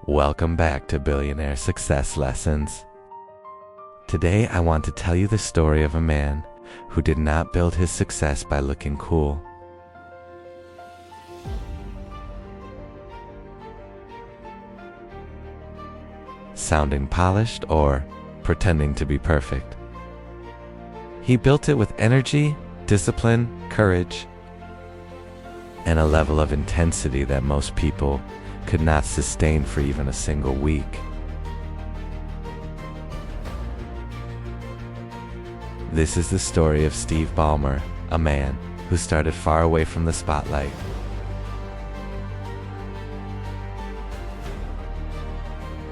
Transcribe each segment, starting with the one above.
Welcome back to Billionaire Success Lessons. Today I want to tell you the story of a man who did not build his success by looking cool. Sounding polished or pretending to be perfect. He built it with energy, discipline, courage, and a level of intensity that most people could not sustain for even a single week. This is the story of Steve Ballmer, a man who started far away from the spotlight.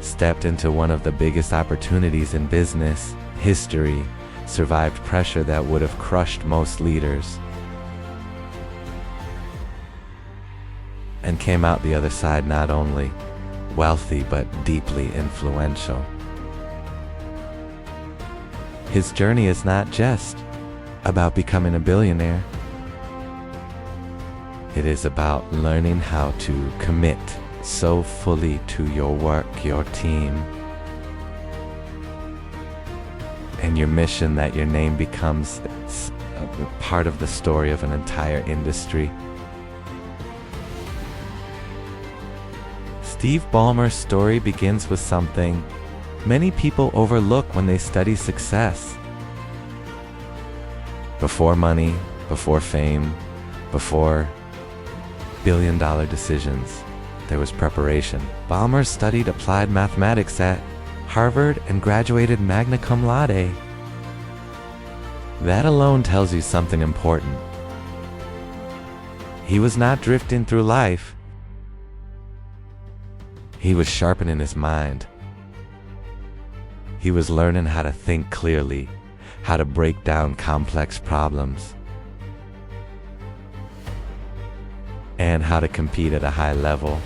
Stepped into one of the biggest opportunities in business history, survived pressure that would have crushed most leaders, and came out the other side not only wealthy but deeply influential. His journey is not just about becoming a billionaire. It is about learning how to commit so fully to your work, your team, and your mission that your name becomes a part of the story of an entire industry. Steve Ballmer's story begins with something many people overlook when they study success. Before money, before fame, before billion-dollar decisions, there was preparation. Ballmer studied applied mathematics at Harvard and graduated magna cum laude. That alone tells you something important. He was not drifting through life. He was sharpening his mind. He was learning how to think clearly, how to break down complex problems, and how to compete at a high level.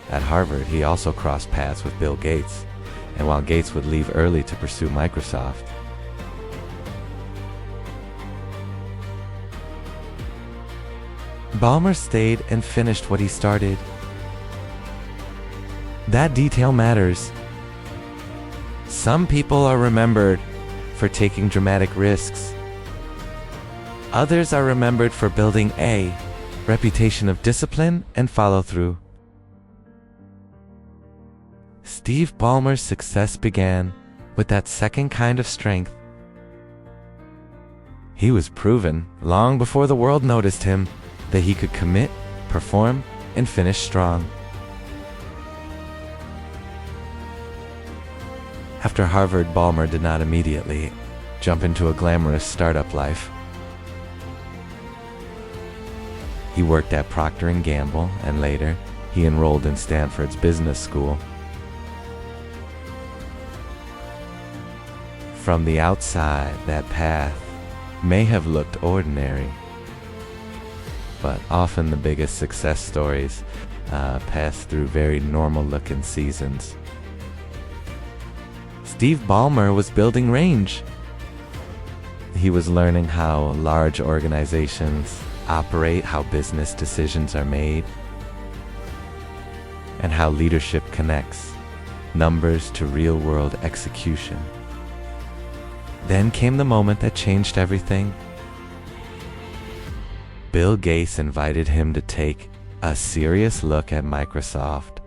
At Harvard, he also crossed paths with Bill Gates, and while Gates would leave early to pursue Microsoft, Ballmer stayed and finished what he started. That detail matters. Some people are remembered for taking dramatic risks. Others are remembered for building a reputation of discipline and follow-through. Steve Ballmer's success began with that second kind of strength. He was proven, long before the world noticed him, that he could commit, perform, and finish strong. After Harvard, Ballmer did not immediately jump into a glamorous startup life. He worked at Procter & Gamble, and later, he enrolled in Stanford's business school. From the outside, that path may have looked ordinary, but often the biggest success stories pass through very normal-looking seasons. Steve Ballmer was building range. He was learning how large organizations operate, how business decisions are made, and how leadership connects numbers to real-world execution. Then came the moment that changed everything. Bill Gates invited him to take a serious look at Microsoft,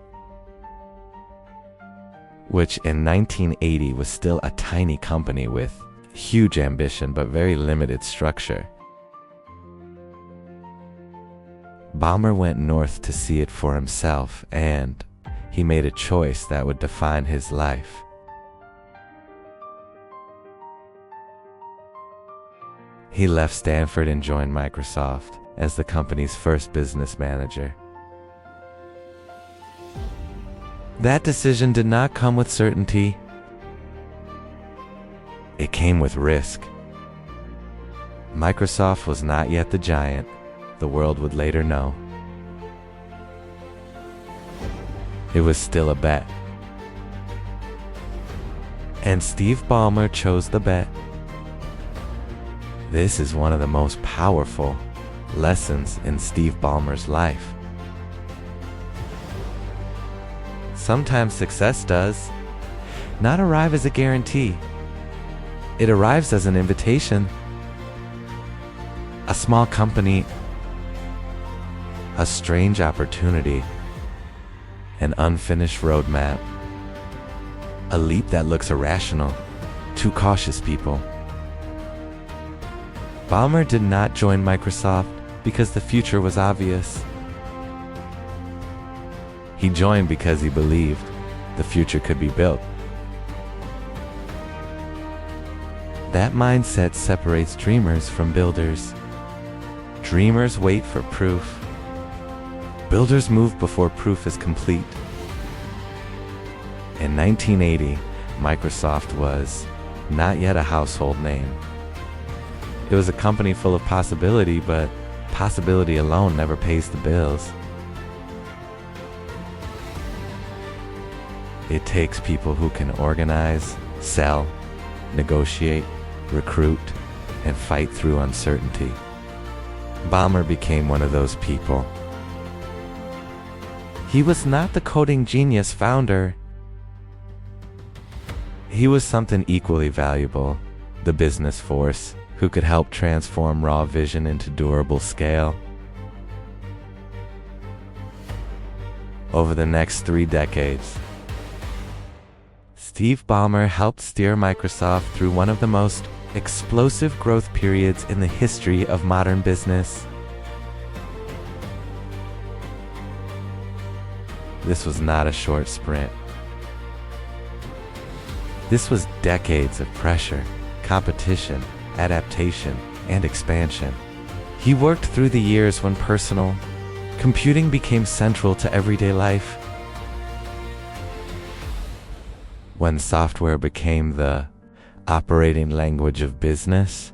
which in 1980 was still a tiny company with huge ambition but very limited structure. Ballmer went north to see it for himself, and he made a choice that would define his life. He left Stanford and joined Microsoft as the company's first business manager. That decision did not come with certainty. It came with risk. Microsoft was not yet the giant the world would later know. It was still a bet. And Steve Ballmer chose the bet. This is one of the most powerful lessons in Steve Ballmer's life. sometimes success does not arrive as a guarantee. It arrives as an invitation. A small company, a strange opportunity, an unfinished roadmap, a leap that looks irrational to cautious people. Ballmer did not join Microsoft because the future was obvious. He joined because he believed the future could be built. That mindset separates dreamers from builders. Dreamers wait for proof. Builders move before proof is complete. In 1980, Microsoft was not yet a household name. It was a company full of possibility, but possibility alone never pays the bills. It takes people who can organize, sell, negotiate, recruit, and fight through uncertainty. Ballmer became one of those people. He was not the coding genius founder. He was something equally valuable, the business force who could help transform raw vision into durable scale. Over the next 3 decades, Steve Ballmer helped steer Microsoft through one of the most explosive growth periods in the history of modern business. This was not a short sprint. This was decades of pressure, competition, adaptation, and expansion. He worked through the years when personal computing became central to everyday life, when software became the operating language of business,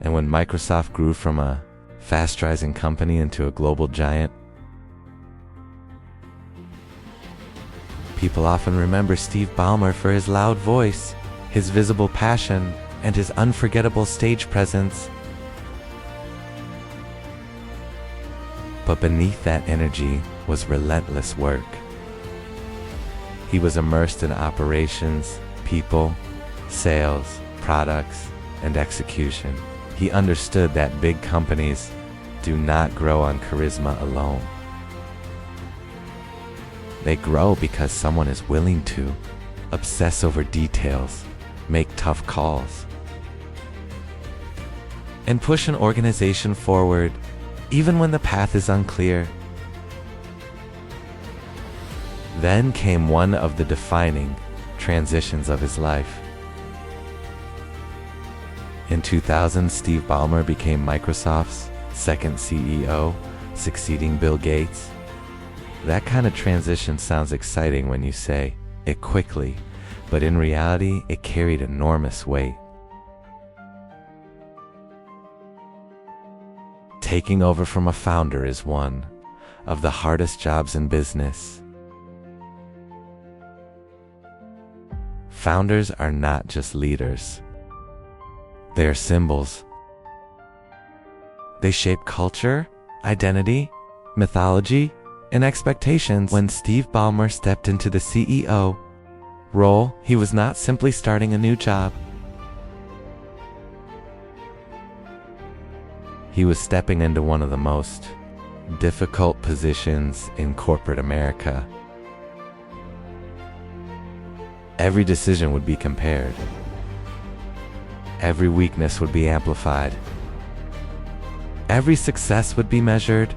and when Microsoft grew from a fast-rising company into a global giant. People often remember Steve Ballmer for his loud voice, his visible passion, and his unforgettable stage presence. But beneath that energy was relentless work. He was immersed in operations, people, sales, products, and execution. He understood that big companies do not grow on charisma alone. They grow because someone is willing to obsess over details, make tough calls, and push an organization forward even when the path is unclear. Then came one of the defining transitions of his life. In 2000, Steve Ballmer became Microsoft's second CEO, succeeding Bill Gates. That kind of transition sounds exciting when you say it quickly, but in reality, it carried enormous weight. Taking over from a founder is one of the hardest jobs in business. Founders are not just leaders. They are symbols. They shape culture, identity, mythology, and expectations. When Steve Ballmer stepped into the CEO role, he was not simply starting a new job. He was stepping into one of the most difficult positions in corporate America. Every decision would be compared. Every weakness would be amplified. Every success would be measured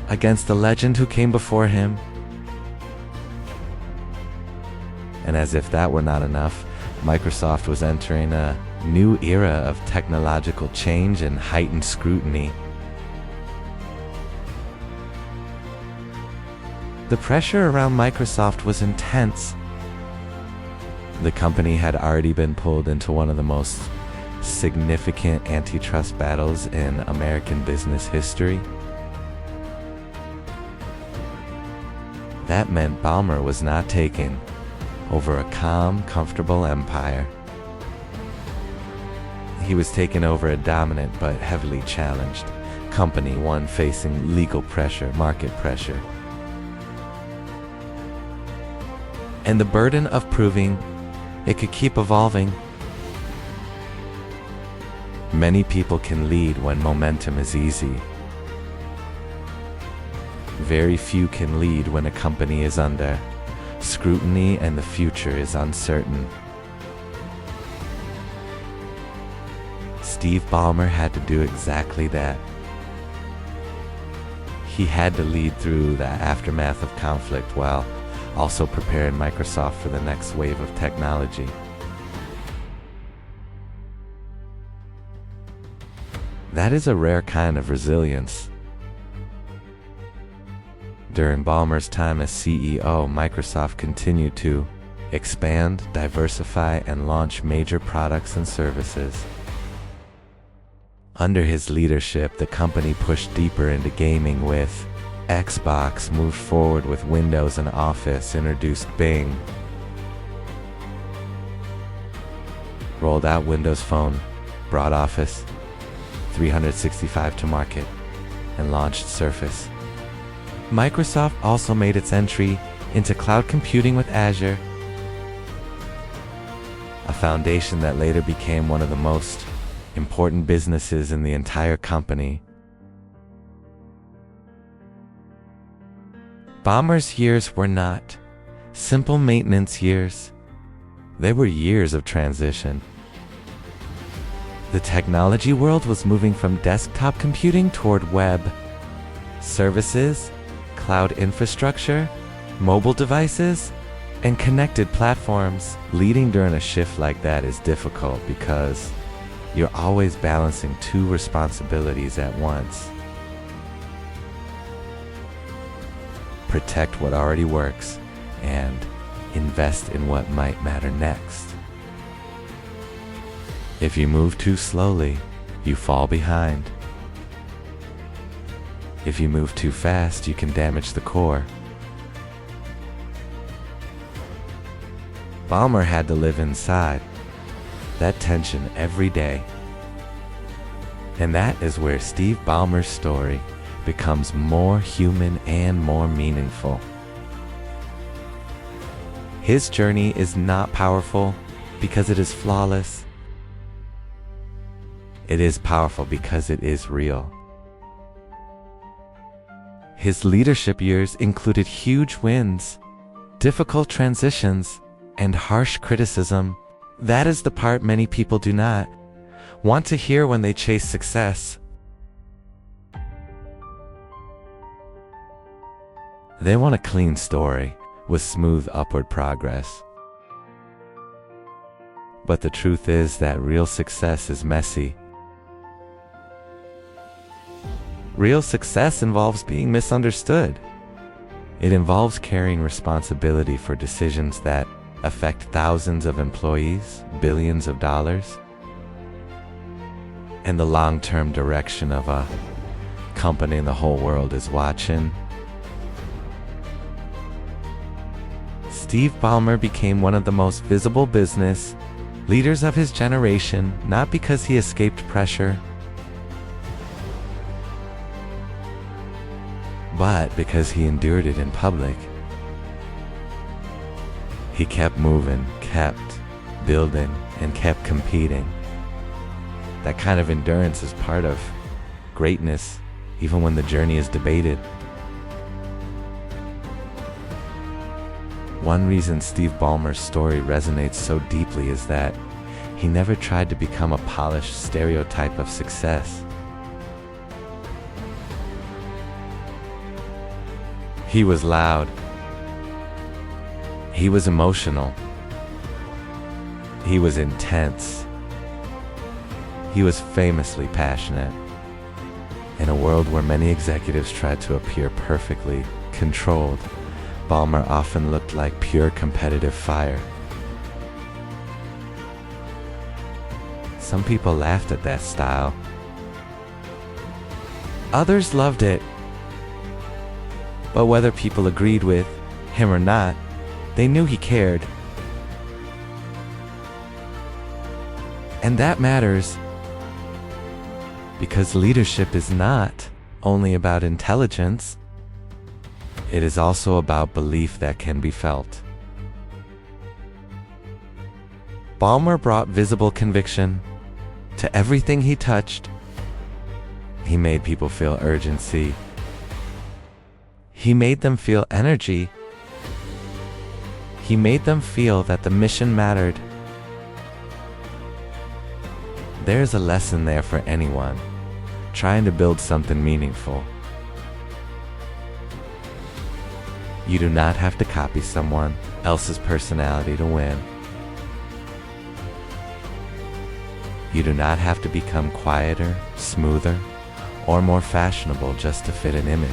against the legend who came before him. And as if that were not enough, Microsoft was entering a new era of technological change and heightened scrutiny. The pressure around Microsoft was intense. The company had already been pulled into one of the most significant antitrust battles in American business history. That meant Ballmer was not taking over a calm, comfortable empire. He was taking over a dominant but heavily challenged company, one facing legal pressure, market pressure, and the burden of proving it could keep evolving. Many people can lead when momentum is easy. Very few can lead when a company is under scrutiny and the future is uncertain. Steve Ballmer had to do exactly that. He had to lead through the aftermath of conflict while also preparing Microsoft for the next wave of technology. That is a rare kind of resilience. During Ballmer's time as CEO, Microsoft continued to expand, diversify, and launch major products and services. Under his leadership, the company pushed deeper into gaming with Xbox, moved forward with Windows and Office, introduced Bing, rolled out Windows Phone, brought Office 365 to market, and launched Surface. Microsoft also made its entry into cloud computing with Azure, a foundation that later became one of the most important businesses in the entire company. Ballmer's years were not simple maintenance years. They were years of transition. The technology world was moving from desktop computing toward web services, cloud infrastructure, mobile devices, and connected platforms. Leading during a shift like that is difficult because you're always balancing two responsibilities at once. Protect what already works and invest in what might matter next. If you move too slowly, you fall behind. If you move too fast, you can damage the core. Ballmer had to live inside that tension every day. And that is where Steve Ballmer's story becomes more human and more meaningful. His journey is not powerful because it is flawless. It is powerful because it is real. His leadership years included huge wins, difficult transitions, and harsh criticism. That is the part many people do not want to hear when they chase success. They want a clean story with smooth upward progress. But the truth is that real success is messy. Real success involves being misunderstood. It involves carrying responsibility for decisions that affect thousands of employees, billions of dollars, and the long-term direction of a company the whole world is watching. Steve Ballmer became one of the most visible business leaders of his generation, not because he escaped pressure, but because he endured it in public. He kept moving, kept building, and kept competing. That kind of endurance is part of greatness, even when the journey is debated. One reason Steve Ballmer's story resonates so deeply is that he never tried to become a polished stereotype of success. He was loud. He was emotional. He was intense. He was famously passionate. In a world where many executives tried to appear perfectly controlled, Ballmer often looked like pure competitive fire. Some people laughed at that style. Others loved it. But whether people agreed with him or not, they knew he cared. And that matters, because leadership is not only about intelligence, it is also about belief that can be felt. Ballmer brought visible conviction to everything he touched. He made people feel urgency. He made them feel energy. He made them feel that the mission mattered. There's a lesson there for anyone trying to build something meaningful. You do not have to copy someone else's personality to win. You do not have to become quieter, smoother, or more fashionable just to fit an image.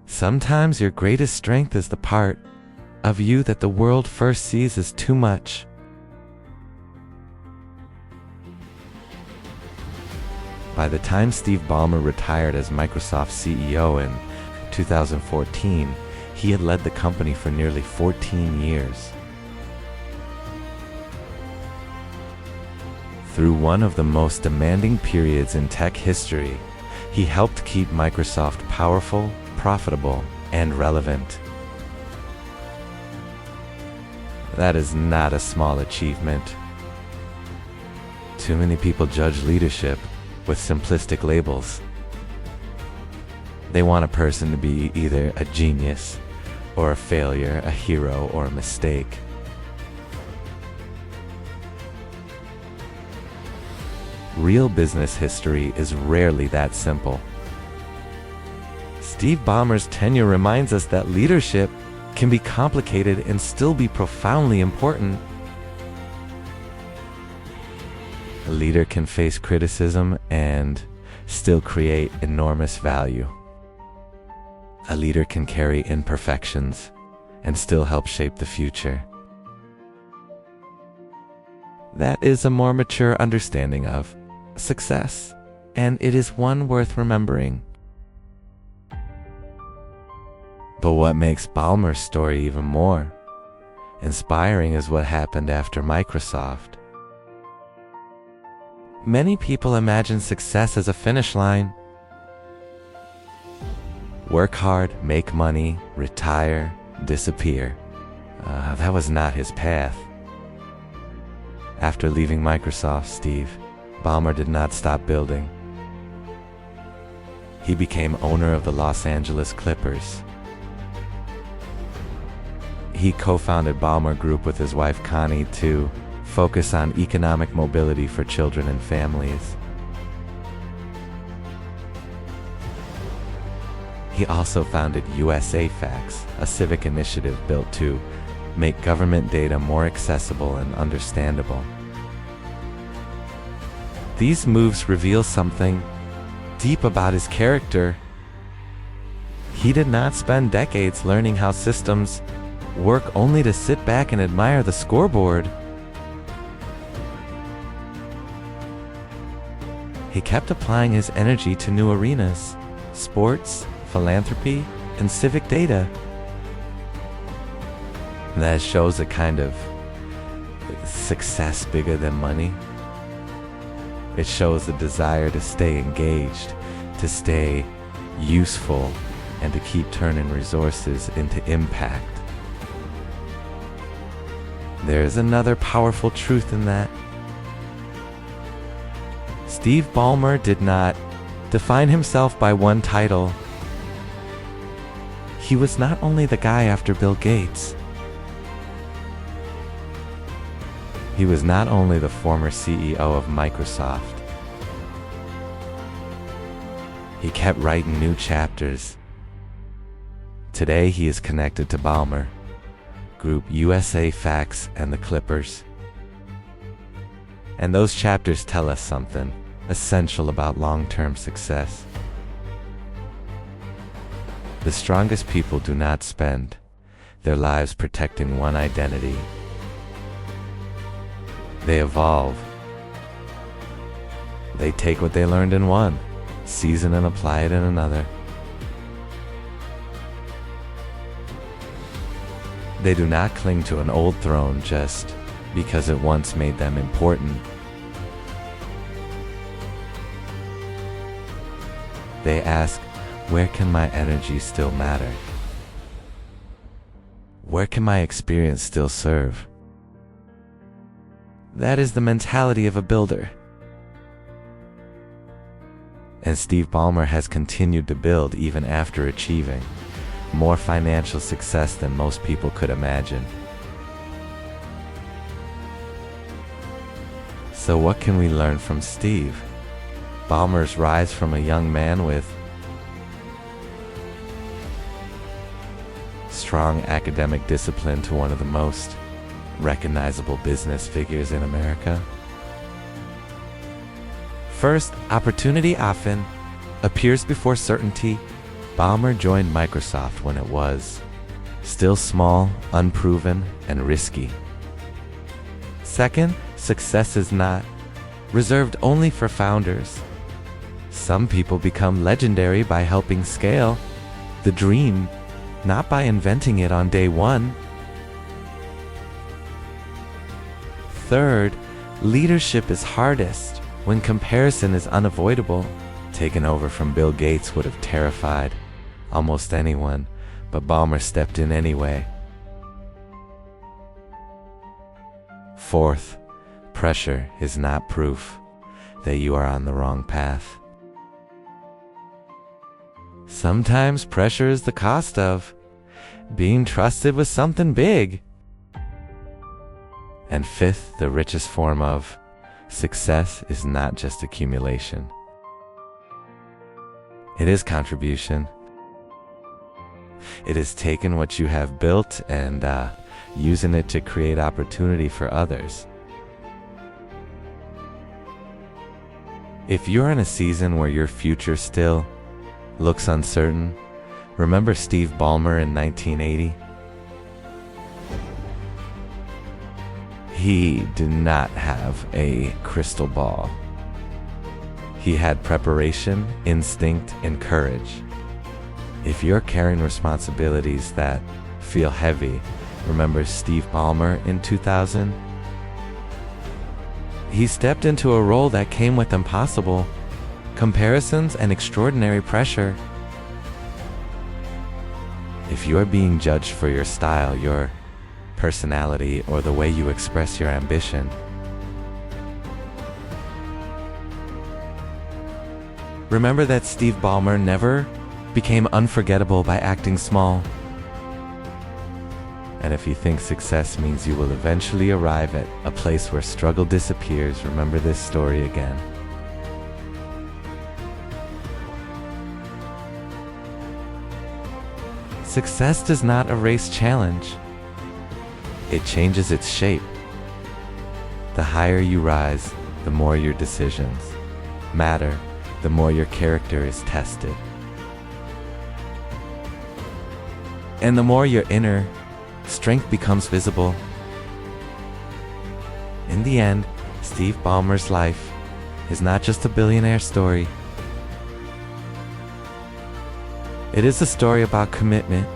Sometimes your greatest strength is the part of you that the world first sees as too much. By the time Steve Ballmer retired as Microsoft CEO in 2014, he had led the company for nearly 14 years. Through one of the most demanding periods in tech history, he helped keep Microsoft powerful, profitable, and relevant. That is not a small achievement. Too many people judge leadership with simplistic labels. They want a person to be either a genius or a failure, a hero or a mistake. Real business history is rarely that simple. Steve Ballmer's tenure reminds us that leadership can be complicated and still be profoundly important. A leader can face criticism and still create enormous value. A leader can carry imperfections and still help shape the future. That is a more mature understanding of success, and it is one worth remembering. But what makes Ballmer's story even more inspiring is what happened after Microsoft. Many people imagine success as a finish line. Work hard, make money, retire, disappear. That was not his path. After leaving Microsoft, Steve Ballmer did not stop building. He became owner of the Los Angeles Clippers. He co-founded Ballmer Group with his wife Connie to focus on economic mobility for children and families. He also founded USA Facts, a civic initiative built to make government data more accessible and understandable. These moves reveal something deep about his character. He did not spend decades learning how systems work only to sit back and admire the scoreboard. He kept applying his energy to new arenas: sports, philanthropy, and civic data. That shows a kind of success bigger than money. It shows a desire to stay engaged, to stay useful, and to keep turning resources into impact. There is another powerful truth in that. Steve Ballmer did not define himself by one title. He was not only the guy after Bill Gates. He was not only the former CEO of Microsoft. He kept writing new chapters. Today he is connected to Ballmer Group, USA Facts, and the Clippers. And those chapters tell us something essential about long-term success. The strongest people do not spend their lives protecting one identity. They evolve. They take what they learned in one, season and apply it in another. They do not cling to an old throne just because it once made them important. They ask, where can my energy still matter? Where can my experience still serve? That is the mentality of a builder. And Steve Ballmer has continued to build even after achieving more financial success than most people could imagine. So what can we learn from Steve Ballmer's rise from a young man with strong academic discipline to one of the most recognizable business figures in America? First, opportunity often appears before certainty. Ballmer joined Microsoft when it was still small, unproven, and risky. Second, success is not reserved only for founders. Some people become legendary by helping scale the dream, not by inventing it on day one. Third, leadership is hardest when comparison is unavoidable. Taking over from Bill Gates would have terrified almost anyone, but Ballmer stepped in anyway. Fourth, pressure is not proof that you are on the wrong path. Sometimes pressure is the cost of being trusted with something big. And fifth, the richest form of success is not just accumulation. It is contribution. It is taking what you have built and using it to create opportunity for others. If you're in a season where your future still looks uncertain, remember Steve Ballmer in 1980? He did not have a crystal ball. He had preparation, instinct, and courage. If you're carrying responsibilities that feel heavy, remember Steve Ballmer in 2000? He stepped into a role that came with impossible comparisons and extraordinary pressure. If you're being judged for your style, your personality, or the way you express your ambition, remember that Steve Ballmer never became unforgettable by acting small. And if you think success means you will eventually arrive at a place where struggle disappears, remember this story again. Success does not erase challenge. It changes its shape. The higher you rise, the more your decisions matter, the more your character is tested, and the more your inner strength becomes visible. In the end, Steve Ballmer's life is not just a billionaire story. It is a story about commitment,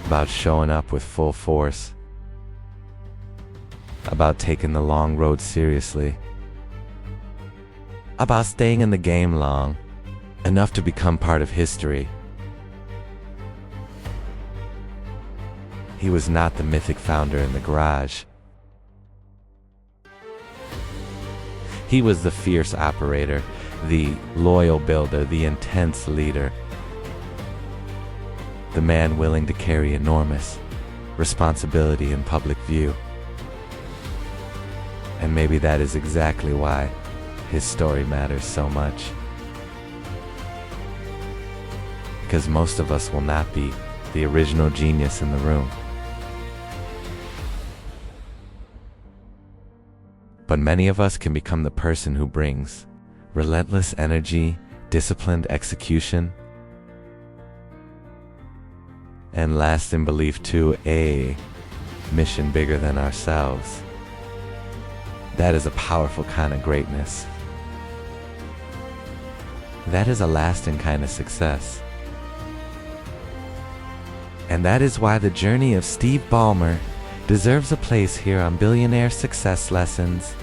about showing up with full force, about taking the long road seriously, about staying in the game long enough to become part of history. He was not the mythic founder in the garage. He was the fierce operator, the loyal builder, the intense leader, the man willing to carry enormous responsibility in public view. And maybe that is exactly why his story matters so much. Because most of us will not be the original genius in the room. But many of us can become the person who brings relentless energy, disciplined execution, and lasting belief to a mission bigger than ourselves. That is a powerful kind of greatness. That is a lasting kind of success. And that is why the journey of Steve Ballmer deserves a place here on Billionaire Success Lessons.